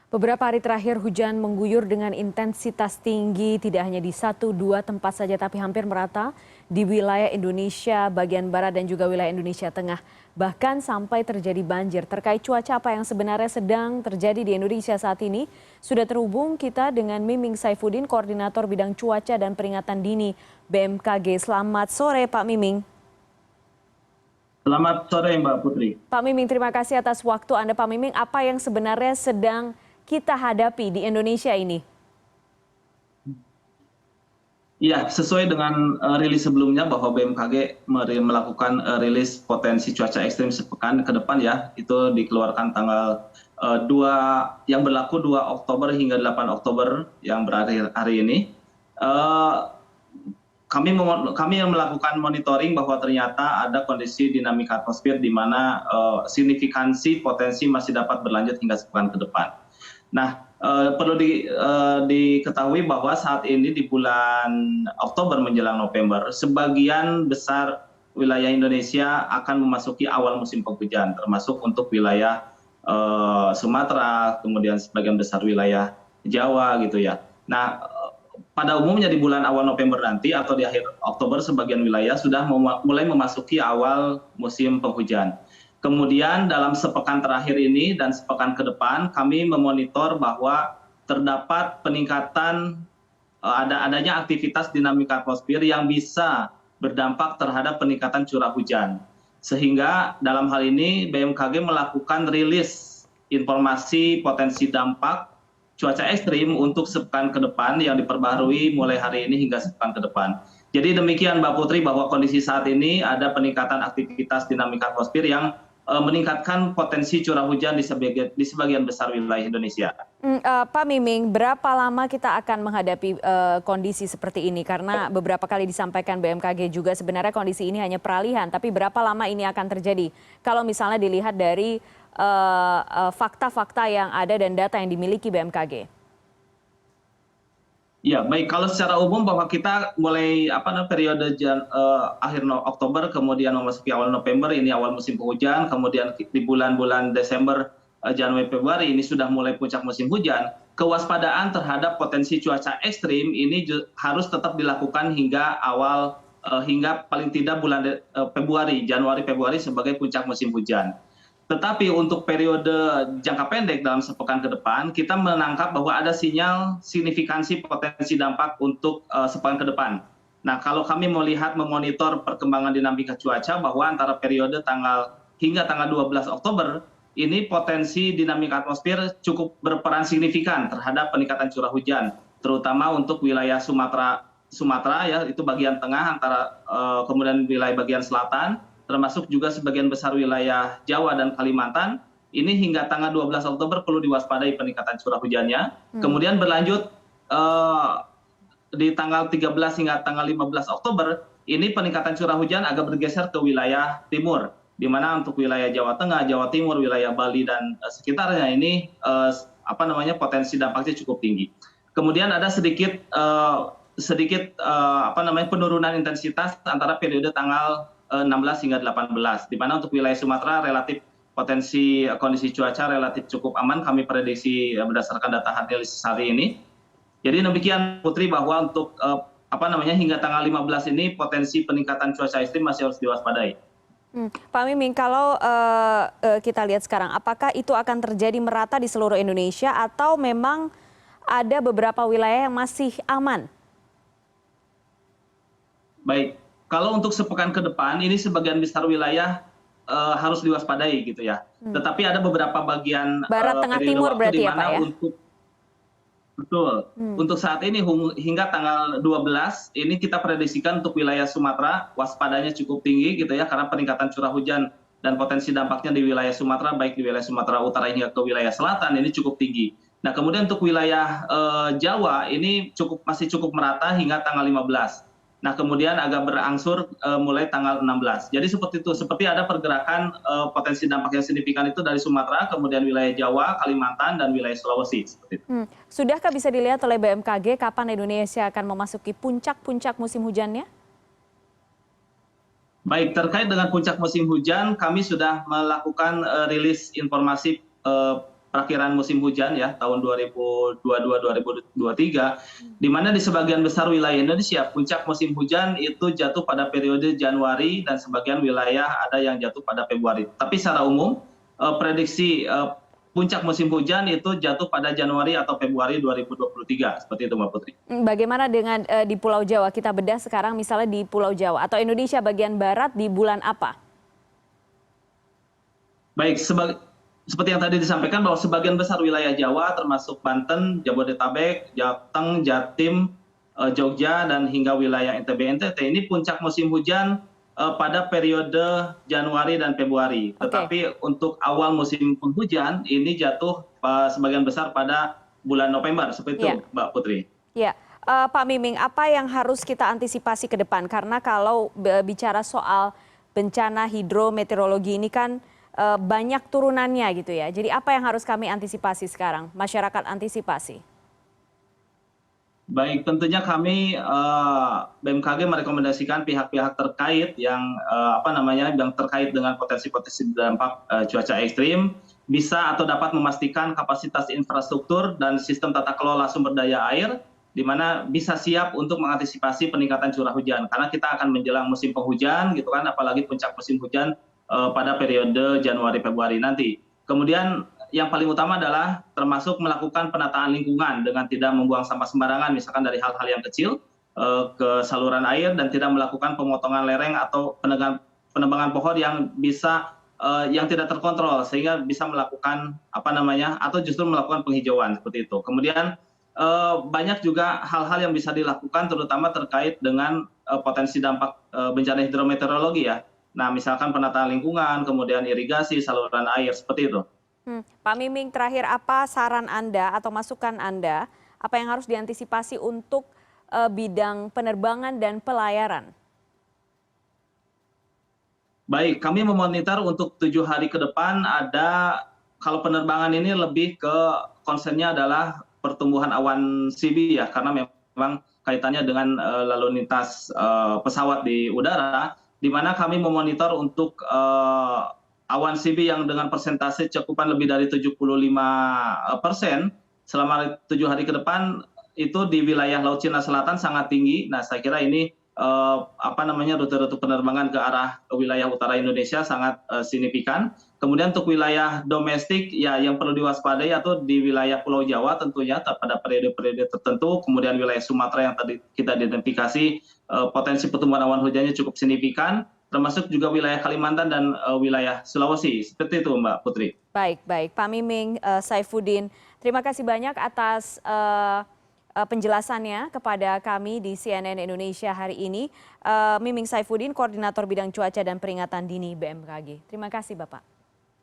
Beberapa hari terakhir hujan mengguyur dengan intensitas tinggi tidak hanya di satu dua tempat saja tapi hampir merata di wilayah Indonesia bagian barat dan juga wilayah Indonesia Tengah. Bahkan sampai terjadi banjir. Terkait cuaca apa yang sebenarnya sedang terjadi di Indonesia saat ini, sudah terhubung kita dengan Miming Saifuddin, Koordinator Bidang Cuaca dan Peringatan Dini BMKG. Selamat sore Pak Miming. Selamat sore Mbak Putri. Pak Miming, terima kasih atas waktu Anda. Pak Miming, apa yang sebenarnya sedang kita hadapi di Indonesia ini? Ya, sesuai dengan rilis sebelumnya bahwa BMKG melakukan rilis potensi cuaca ekstrim sepekan ke depan ya, itu dikeluarkan tanggal 2 yang berlaku 2 Oktober hingga 8 Oktober yang berakhir hari ini. Kami yang melakukan monitoring bahwa ternyata ada kondisi dinamika atmosfer di mana signifikansi potensi masih dapat berlanjut hingga sepekan ke depan. Nah, perlu diketahui bahwa saat ini di bulan Oktober menjelang November, sebagian besar wilayah Indonesia akan memasuki awal musim penghujan, termasuk untuk wilayah Sumatera, kemudian sebagian besar wilayah Jawa gitu ya. Nah, pada umumnya di bulan awal November nanti atau di akhir Oktober sebagian wilayah sudah mulai memasuki awal musim penghujan. Kemudian dalam sepekan terakhir ini dan sepekan ke depan kami memonitor bahwa terdapat peningkatan adanya aktivitas dinamika atmosfer yang bisa berdampak terhadap peningkatan curah hujan. Sehingga dalam hal ini BMKG melakukan rilis informasi potensi dampak cuaca ekstrim untuk sepekan ke depan yang diperbaharui mulai hari ini hingga sepekan ke depan. Jadi demikian Mbak Putri bahwa kondisi saat ini ada peningkatan aktivitas dinamika atmosfer yang meningkatkan potensi curah hujan di sebagian besar wilayah Indonesia. Pak Miming, berapa lama kita akan menghadapi kondisi seperti ini? Karena beberapa kali disampaikan BMKG juga sebenarnya kondisi ini hanya peralihan, tapi berapa lama ini akan terjadi? Kalau misalnya dilihat dari fakta-fakta yang ada dan data yang dimiliki BMKG. Ya, baik. Kalau secara umum bahwa kita mulai periode akhir Oktober, kemudian memasuki awal November, ini awal musim penghujan, kemudian di bulan-bulan Desember, Januari, Februari ini sudah mulai puncak musim hujan. Kewaspadaan terhadap potensi cuaca ekstrim ini harus tetap dilakukan hingga paling tidak bulan Februari, Januari, Februari sebagai puncak musim hujan. Tetapi untuk periode jangka pendek dalam sepekan ke depan, kita menangkap bahwa ada sinyal signifikansi potensi dampak untuk sepekan ke depan. Nah, kalau kami melihat memonitor perkembangan dinamika cuaca bahwa antara periode hingga tanggal 12 Oktober, ini potensi dinamika atmosfer cukup berperan signifikan terhadap peningkatan curah hujan, terutama untuk wilayah Sumatera ya, itu bagian tengah kemudian wilayah bagian selatan, termasuk juga sebagian besar wilayah Jawa dan Kalimantan, ini hingga tanggal 12 Oktober perlu diwaspadai peningkatan curah hujannya. Kemudian berlanjut di tanggal 13 hingga tanggal 15 Oktober, ini peningkatan curah hujan agak bergeser ke wilayah timur, di mana untuk wilayah Jawa Tengah, Jawa Timur, wilayah Bali dan sekitarnya ini potensi dampaknya cukup tinggi. Kemudian ada sedikit penurunan intensitas antara periode tanggal 16 hingga 18, di mana untuk wilayah Sumatera relatif potensi kondisi cuaca relatif cukup aman, kami prediksi berdasarkan data analisis hari ini. Jadi demikian Putri bahwa untuk hingga tanggal 15 ini potensi peningkatan cuaca ekstrim masih harus diwaspadai. Pak Miming, kalau kita lihat sekarang, apakah itu akan terjadi merata di seluruh Indonesia atau memang ada beberapa wilayah yang masih aman? Baik. Kalau untuk sepekan ke depan, ini sebagian besar wilayah harus diwaspadai gitu ya. Tetapi ada beberapa bagian Barat, Tengah, periode Timur waktu berarti di ya mana Pak ya? untuk saat ini hingga tanggal 12 ini kita prediksikan untuk wilayah Sumatera waspadanya cukup tinggi gitu ya, karena peningkatan curah hujan dan potensi dampaknya di wilayah Sumatera, baik di wilayah Sumatera Utara hingga ke wilayah selatan ini cukup tinggi. Nah, kemudian untuk wilayah Jawa ini masih cukup merata hingga tanggal 15. Nah, kemudian agak berangsur mulai tanggal 16. Jadi seperti ada pergerakan potensi dampak yang signifikan itu dari Sumatera, kemudian wilayah Jawa, Kalimantan, dan wilayah Sulawesi. Seperti itu. Sudahkah bisa dilihat oleh BMKG kapan Indonesia akan memasuki puncak musim hujannya? Baik, terkait dengan puncak musim hujan, kami sudah melakukan rilis informasi perakhiran musim hujan ya tahun 2022-2023, di mana di sebagian besar wilayah Indonesia puncak musim hujan itu jatuh pada periode Januari dan sebagian wilayah ada yang jatuh pada Februari. Tapi secara umum prediksi puncak musim hujan itu jatuh pada Januari atau Februari 2023 seperti itu Mbak Putri. Bagaimana dengan di Pulau Jawa? Kita bedah sekarang misalnya di Pulau Jawa atau Indonesia bagian barat di bulan apa? Baik, seperti yang tadi disampaikan bahwa sebagian besar wilayah Jawa termasuk Banten, Jabodetabek, Jateng, Jatim, Jogja, dan hingga wilayah NTB NTT ini puncak musim hujan pada periode Januari dan Februari. Tetapi untuk awal musim penghujan ini jatuh sebagian besar pada bulan November, seperti itu Mbak Putri. Ya, Pak Miming, apa yang harus kita antisipasi ke depan? Karena kalau bicara soal bencana hidrometeorologi ini kan banyak turunannya gitu ya. Jadi apa yang harus kami antisipasi sekarang? Masyarakat antisipasi. Baik, tentunya kami BMKG merekomendasikan pihak-pihak terkait yang yang terkait dengan potensi-potensi dampak cuaca ekstrim bisa atau dapat memastikan kapasitas infrastruktur dan sistem tata kelola sumber daya air di mana bisa siap untuk mengantisipasi peningkatan curah hujan karena kita akan menjelang musim penghujan gitu kan, apalagi puncak musim hujan pada periode Januari Februari nanti. Kemudian yang paling utama adalah termasuk melakukan penataan lingkungan dengan tidak membuang sampah sembarangan misalkan dari hal-hal yang kecil ke saluran air dan tidak melakukan pemotongan lereng atau penebangan pohon yang bisa yang tidak terkontrol sehingga bisa melakukan atau justru melakukan penghijauan seperti itu. Kemudian banyak juga hal-hal yang bisa dilakukan terutama terkait dengan potensi dampak bencana hidrometeorologi ya. Nah, misalkan penataan lingkungan, kemudian irigasi, saluran air, seperti itu. Pak Miming, terakhir apa saran Anda atau masukan Anda, apa yang harus diantisipasi untuk bidang penerbangan dan pelayaran? Baik, kami memonitor untuk 7 hari ke depan kalau penerbangan ini lebih ke konsennya adalah pertumbuhan awan CB ya, karena memang kaitannya dengan lalu lintas pesawat di udara, di mana kami memonitor untuk awan CB yang dengan persentase cakupan lebih dari 75% selama 7 hari ke depan itu di wilayah Laut Cina Selatan sangat tinggi. Nah, saya kira ini rute-rute penerbangan ke arah wilayah utara Indonesia sangat signifikan. Kemudian untuk wilayah domestik ya yang perlu diwaspadai atau di wilayah Pulau Jawa tentunya pada periode-periode tertentu, kemudian wilayah Sumatera yang tadi kita identifikasi potensi pertumbuhan awan hujannya cukup signifikan, termasuk juga wilayah Kalimantan dan wilayah Sulawesi. Seperti itu Mbak Putri. Baik, Pak Miming Saifuddin, terima kasih banyak atas penjelasannya kepada kami di CNN Indonesia hari ini. Miming Saifuddin, Koordinator Bidang Cuaca dan Peringatan Dini BMKG. Terima kasih Bapak.